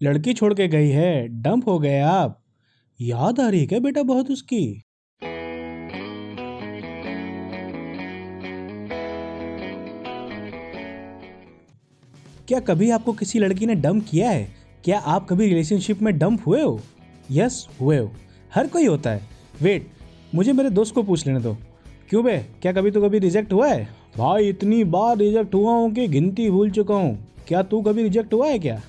लड़की छोड़ के गई है, डंप हो गए आप। याद आ रही है क्या बेटा बहुत उसकी? क्या कभी आपको किसी लड़की ने डंप किया है? क्या आप कभी रिलेशनशिप में डंप हुए हो? यस, हुए हो। हर कोई होता है। वेट, मुझे मेरे दोस्त को पूछ लेने दो। क्यों बे, क्या कभी रिजेक्ट हुआ है? भाई इतनी बार रिजेक्ट हुआ हूँ कि गिनती भूल चुका हूँ। क्या तू कभी रिजेक्ट हुआ है क्या?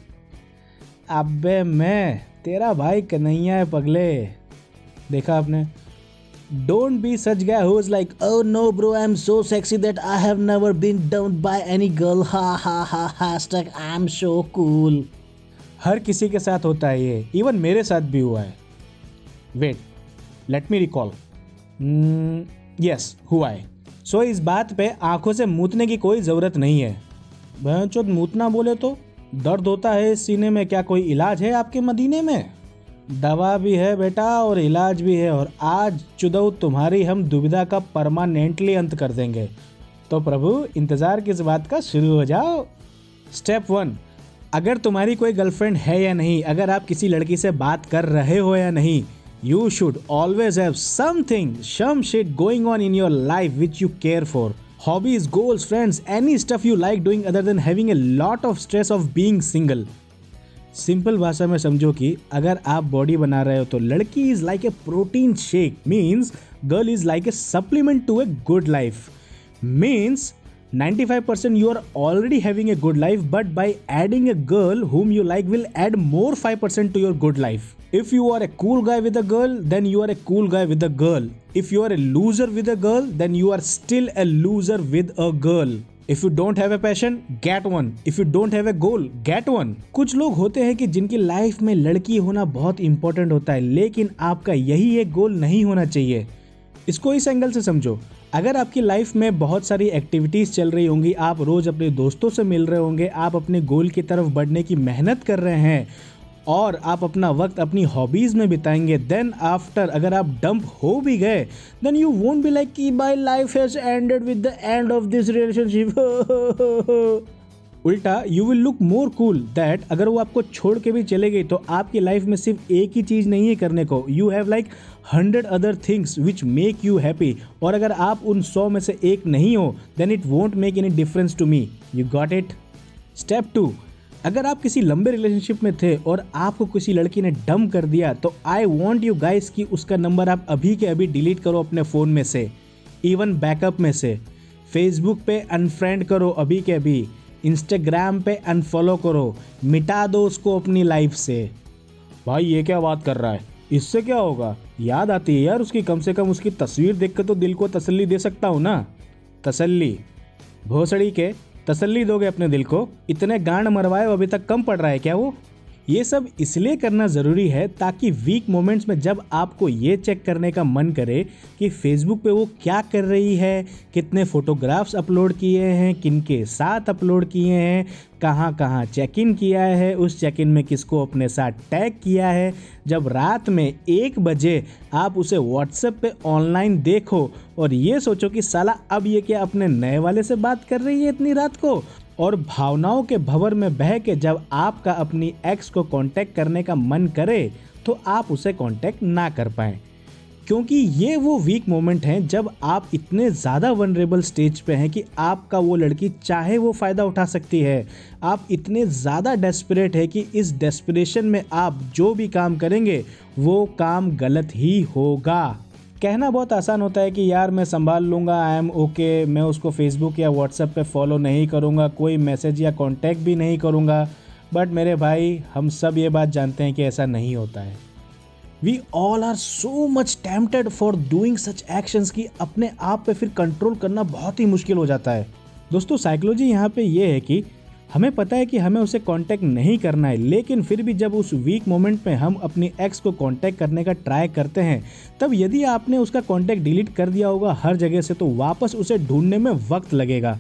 अबे मैं तेरा भाई कन्हैया है पगले। देखा आपने? Don't be such guy who's like, oh no bro, I'm so sexy that I have never been dumped by any girl. Ha ha ha. Hashtag I'm so cool. हर किसी के साथ होता है ये, इवन मेरे साथ भी हुआ है। Wait, let me recall. Yes, हुआ है। सो इस बात पे आंखों से मूतने की कोई ज़रूरत नहीं है। भैंचोद मूतना बोले तो दर्द होता है इस सीने में। क्या कोई इलाज है आपके मदीने में? दवा भी है बेटा और इलाज भी है, और आज चुदऊ तुम्हारी हम दुविधा का परमानेंटली अंत कर देंगे। तो प्रभु इंतज़ार किस बात का, शुरू हो जाओ। स्टेप 1, अगर तुम्हारी कोई गर्लफ्रेंड है या नहीं, अगर आप किसी लड़की से बात कर रहे हो या नहीं, you should always have something, some shit going on in your life which you care for. Hobbies, goals, friends, any stuff you like doing other than having a lot of stress of being single. Simple भाषा में समझो कि अगर आप body बना रहे हो तो लड़की is like a protein shake, means girl is like a supplement to a good life. Means 95% you are already having a good life, but by adding a girl whom you like will add more 5% to your good life. If you are a cool guy with a girl, then you are a cool guy with a girl. If you are a loser with a girl, then you are still a loser with a girl. If you don't have a passion, get one. If you don't have a goal, get one. कुछ लोग होते हैं कि जिनकी life में लड़की होना बहुत इंपॉर्टेंट होता है, लेकिन आपका यही एक गोल नहीं होना चाहिए. इसको इस एंगल से समझो. अगर आपकी लाइफ में बहुत सारी एक्टिविटीज़ चल रही होंगी, आप रोज़ अपने दोस्तों से मिल रहे होंगे, आप अपने गोल की तरफ बढ़ने की मेहनत कर रहे हैं और आप अपना वक्त अपनी हॉबीज़ में बिताएंगे, देन आफ्टर अगर आप डंप हो भी गए, then you won't be like कि my life has ended with the end of this relationship. उल्टा you will look more cool that अगर वो आपको छोड़ के भी चले गई तो आपकी लाइफ में सिर्फ एक ही चीज़ नहीं है करने को, you have like 100 other things which make you happy. और अगर आप उन 100 में से एक नहीं हो, then it won't make any difference to me. You got it? Step 2, अगर आप किसी लंबे रिलेशनशिप में थे और आपको किसी लड़की ने डंप कर दिया, तो आई वॉन्ट यू गाइस कि उसका नंबर आप अभी के अभी डिलीट करो अपने फ़ोन में से, इवन बैकअप में से. फेसबुक पे अनफ्रेंड करो अभी के अभी, इंस्टाग्राम पे अनफॉलो करो, मिटा दो उसको अपनी लाइफ से. भाई ये क्या बात कर रहा है, इससे क्या होगा? याद आती है यार उसकी, कम से कम उसकी तस्वीर देख कर तो दिल को तसल्ली दे सकता हूँ ना. तसल्ली भोसड़ी के, तसल्ली दोगे अपने दिल को? इतने गांड मरवाए अभी तक कम पड़ रहा है क्या वो? ये सब इसलिए करना ज़रूरी है ताकि वीक मोमेंट्स में जब आपको ये चेक करने का मन करे कि फेसबुक पे वो क्या कर रही है, कितने फ़ोटोग्राफ्स अपलोड किए हैं, किन के साथ अपलोड किए हैं, कहाँ कहाँ चेक इन किया है, उस चेक इन में किसको अपने साथ टैग किया है, जब रात में 1 बजे आप उसे व्हाट्सएप पे ऑनलाइन देखो और ये सोचो कि साला अब ये क्या अपने नए वाले से बात कर रही है इतनी रात को, और भावनाओं के भंवर में बह के जब आपका अपनी एक्स को कांटेक्ट करने का मन करे तो आप उसे कांटेक्ट ना कर पाएं. क्योंकि ये वो वीक मोमेंट हैं जब आप इतने ज़्यादा वनरेबल स्टेज पे हैं कि आपका वो लड़की चाहे वो फ़ायदा उठा सकती है. आप इतने ज़्यादा डेस्परेट है कि इस डेस्परेशन में आप जो भी काम करेंगे वो काम गलत ही होगा. कहना बहुत आसान होता है कि यार मैं संभाल लूँगा, आई एम ओके, मैं उसको फेसबुक या व्हाट्सएप पे फॉलो नहीं करूँगा, कोई मैसेज या कांटेक्ट भी नहीं करूँगा. बट मेरे भाई, हम सब ये बात जानते हैं कि ऐसा नहीं होता है. We all are so much tempted for doing such actions कि अपने आप पे फिर कंट्रोल करना बहुत ही मुश्किल हो जाता है. दोस्तों साइकोलॉजी यहाँ पे ये है कि हमें पता है कि हमें उसे कांटेक्ट नहीं करना है, लेकिन फिर भी जब उस वीक मोमेंट में हम अपनी एक्स को कांटेक्ट करने का ट्राई करते हैं, तब यदि आपने उसका कांटेक्ट डिलीट कर दिया होगा हर जगह से, तो वापस उसे ढूंढने में वक्त लगेगा.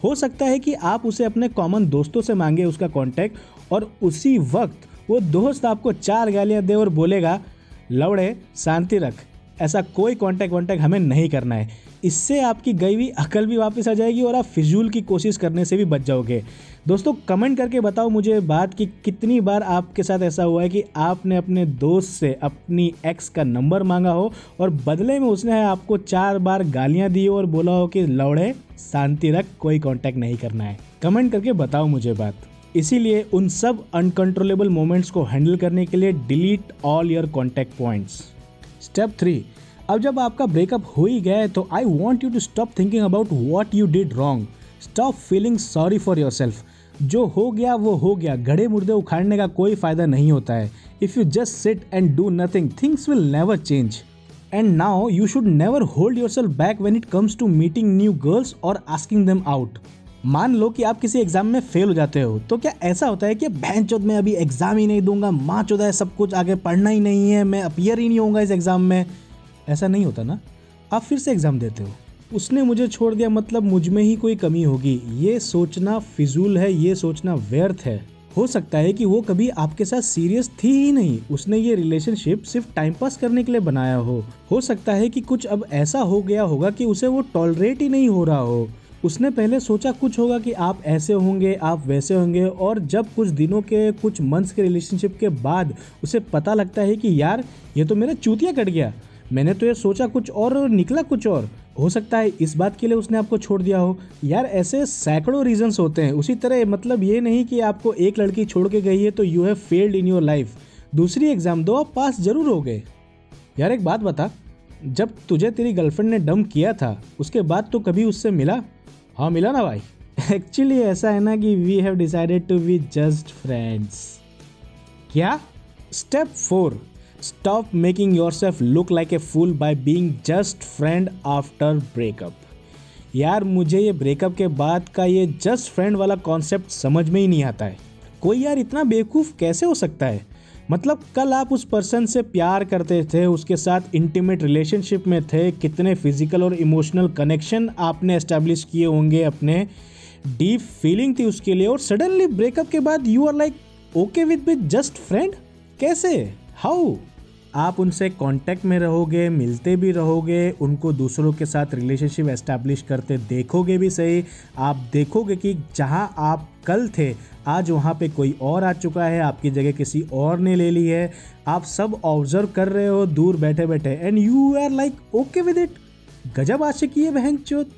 हो सकता है कि आप उसे अपने कॉमन दोस्तों से मांगे उसका कांटेक्ट, और उसी वक्त वो दोस्त आपको 4 गालियाँ दे और बोलेगा, लौड़े शांति रख, ऐसा कोई कांटेक्ट हमें नहीं करना है। इससे आपकी गई हुई अकल भी वापस आ जाएगी और आप फिजूल की कोशिश करने से भी बच जाओगे। दोस्तों कमेंट करके बताओ मुझे बात कि कितनी बार आपके साथ ऐसा हुआ है कि आपने अपने दोस्त से अपनी एक्स का नंबर मांगा हो और बदले में उसने आपको 4 बार गालियां दी और बोला हो कि लौड़े शांति रख, कोई कांटेक्ट नहीं करना है। कमेंट करके बताओ मुझे बात। इसीलिए उन सब अनकंट्रोलेबल मोमेंट्स को हैंडल करने के लिए delete all your contact points. Step 3, अब जब आपका ब्रेकअप हो ही गया है तो I want you to stop thinking about what you did wrong. Stop feeling sorry for yourself. जो हो गया वो हो गया, गड़े मुर्दे उखाड़ने का कोई फ़ायदा नहीं होता है। If you just sit and do nothing, things will never change. And now you should never hold yourself back when it comes to meeting new girls और आस्किंग देम आउट। मान लो कि आप किसी एग्जाम में fail हो जाते हो तो क्या ऐसा होता है कि बहनचोद मैं अभी एग्जाम ही नहीं दूंगा, माँ चौदह है, सब कुछ आगे पढ़ना ही नहीं है, मैं अपीयर ही नहीं होऊंगा इस एग्जाम में? ऐसा नहीं होता ना। आप फिर से एग्जाम देते हो। उसने मुझे छोड़ दिया मतलब मुझ में ही कोई कमी होगी, ये सोचना फिजूल है, ये सोचना व्यर्थ है। हो सकता है कि वो कभी आपके साथ सीरियस थी ही नहीं, उसने ये रिलेशनशिप सिर्फ टाइम पास करने के लिए बनाया हो सकता है कि कुछ अब ऐसा हो गया होगा कि उसे वो टॉलरेट ही नहीं हो रहा हो। उसने पहले सोचा कुछ होगा कि आप ऐसे होंगे, आप वैसे होंगे, और जब कुछ दिनों के, कुछ मंथ्स के रिलेशनशिप के बाद उसे पता लगता है कि यार ये तो मेरा चूतिया कट गया, मैंने तो ये सोचा कुछ और निकला कुछ और। हो सकता है इस बात के लिए उसने आपको छोड़ दिया हो। यार ऐसे सैकड़ों रीजंस होते हैं। उसी तरह मतलब ये नहीं कि आपको एक लड़की छोड़ के गई है तो you have failed in your life. दूसरी एग्जाम दो, आप पास जरूर हो गए। यार एक बात बता, जब तुझे तेरी गर्लफ्रेंड ने डंप किया था उसके बाद तो कभी उससे मिला? हाँ मिला ना भाई। एक्चुअली ऐसा है ना कि we have decided to be just friends. क्या? Step 4, stop making yourself look like a fool by being just friend after breakup. यार मुझे ये ब्रेकअप के बाद का ये जस्ट फ्रेंड वाला कॉन्सेप्ट समझ में ही नहीं आता है। कोई यार इतना बेवकूफ़ कैसे हो सकता है? मतलब कल आप उस पर्सन से प्यार करते थे, उसके साथ इंटीमेट रिलेशनशिप में थे, कितने फिजिकल और इमोशनल कनेक्शन आपने एस्टैब्लिश किए होंगे, अपने डीप फीलिंग थी उसके लिए, और सडनली ब्रेकअप के बाद you are like okay with just friend. कैसे? हाउ? आप उनसे कांटेक्ट में रहोगे, मिलते भी रहोगे, उनको दूसरों के साथ रिलेशनशिप एस्टैब्लिश करते देखोगे भी सही। आप देखोगे कि जहां आप कल थे आज वहां पे कोई और आ चुका है, आपकी जगह किसी और ने ले ली है। आप सब ऑब्जर्व कर रहे हो दूर बैठे बैठे, and you are like okay with it. गजब आशिकी है बहनचोद।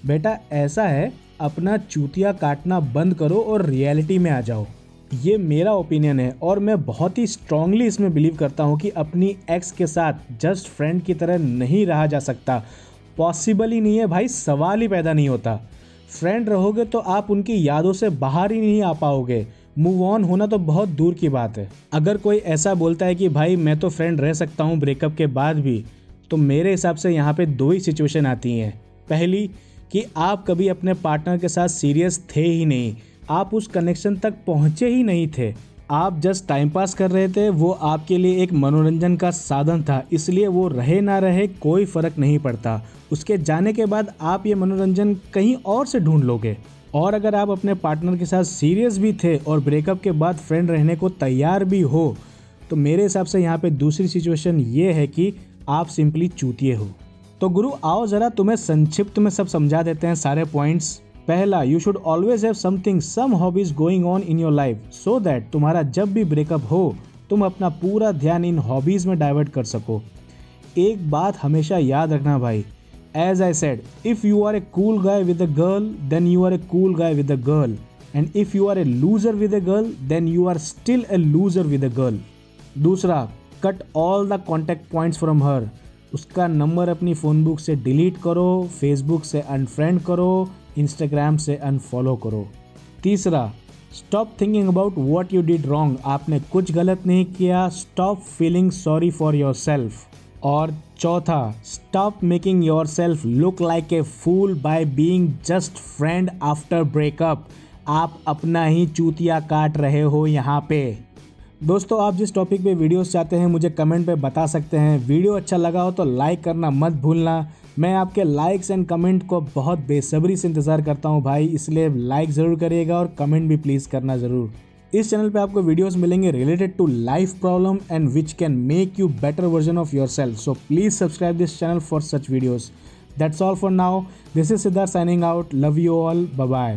बेटा ऐसा है, अपना चूतिया काटना बंद करो और रियलिटी में आ जाओ। ये मेरा ओपिनियन है और मैं बहुत ही स्ट्रांगली इसमें बिलीव करता हूँ कि अपनी एक्स के साथ जस्ट फ्रेंड की तरह नहीं रहा जा सकता। पॉसिबल ही नहीं है भाई, सवाल ही पैदा नहीं होता। फ्रेंड रहोगे तो आप उनकी यादों से बाहर ही नहीं आ पाओगे। मूव ऑन होना तो बहुत दूर की बात है। अगर कोई ऐसा बोलता है कि भाई मैं तो फ्रेंड रह सकता हूँ ब्रेकअप के बाद भी, तो मेरे हिसाब से यहाँ पे 2 ही सिचुएशन आती हैं। पहली कि आप कभी अपने पार्टनर के साथ सीरियस थे ही नहीं, आप उस कनेक्शन तक पहुँचे ही नहीं थे, आप जस्ट टाइम पास कर रहे थे, वो आपके लिए एक मनोरंजन का साधन था, इसलिए वो रहे ना रहे कोई फ़र्क नहीं पड़ता। उसके जाने के बाद आप ये मनोरंजन कहीं और से ढूंढ लोगे। और अगर आप अपने पार्टनर के साथ सीरियस भी थे और ब्रेकअप के बाद फ्रेंड रहने को तैयार भी हो, तो मेरे हिसाब से यहाँ पे दूसरी सिचुएशन ये है कि आप सिंपली चूतिए हो। तो गुरु आओ ज़रा तुम्हें संक्षिप्त में सब समझा देते हैं सारे पॉइंट्स। पहला, you should always have something, some hobbies going on in your life so that तुम्हारा जब भी ब्रेकअप हो तुम अपना पूरा ध्यान इन हॉबीज़ में डाइवर्ट कर सको। एक बात हमेशा याद रखना भाई, as I said, if you are a cool guy with a girl then you are a cool guy with a girl, and if you are a loser with a girl then you are still a loser with a girl. दूसरा, cut all the contact points from her. उसका number अपनी phone book से delete करो, Facebook से unfriend करो, Instagram से unfollow करो। तीसरा, stop thinking about what you did wrong. आपने कुछ गलत नहीं किया, stop feeling sorry for yourself. और चौथा, stop making yourself look like a fool by being just friend after breakup. आप अपना ही चूतिया काट रहे हो यहाँ पे। दोस्तों आप जिस टॉपिक पे वीडियोस चाहते हैं मुझे कमेंट पे बता सकते हैं। वीडियो अच्छा लगा हो तो लाइक करना मत भूलना। मैं आपके लाइक्स एंड कमेंट को बहुत बेसब्री से इंतज़ार करता हूँ भाई, इसलिए लाइक ज़रूर करिएगा और कमेंट भी प्लीज़ करना ज़रूर। इस चैनल पे आपको वीडियोस मिलेंगे related to life problem and which can make you better version of yourself. So please subscribe this channel for such videos. That's all for now. This is Siddharth signing out. Love you all. Bye bye.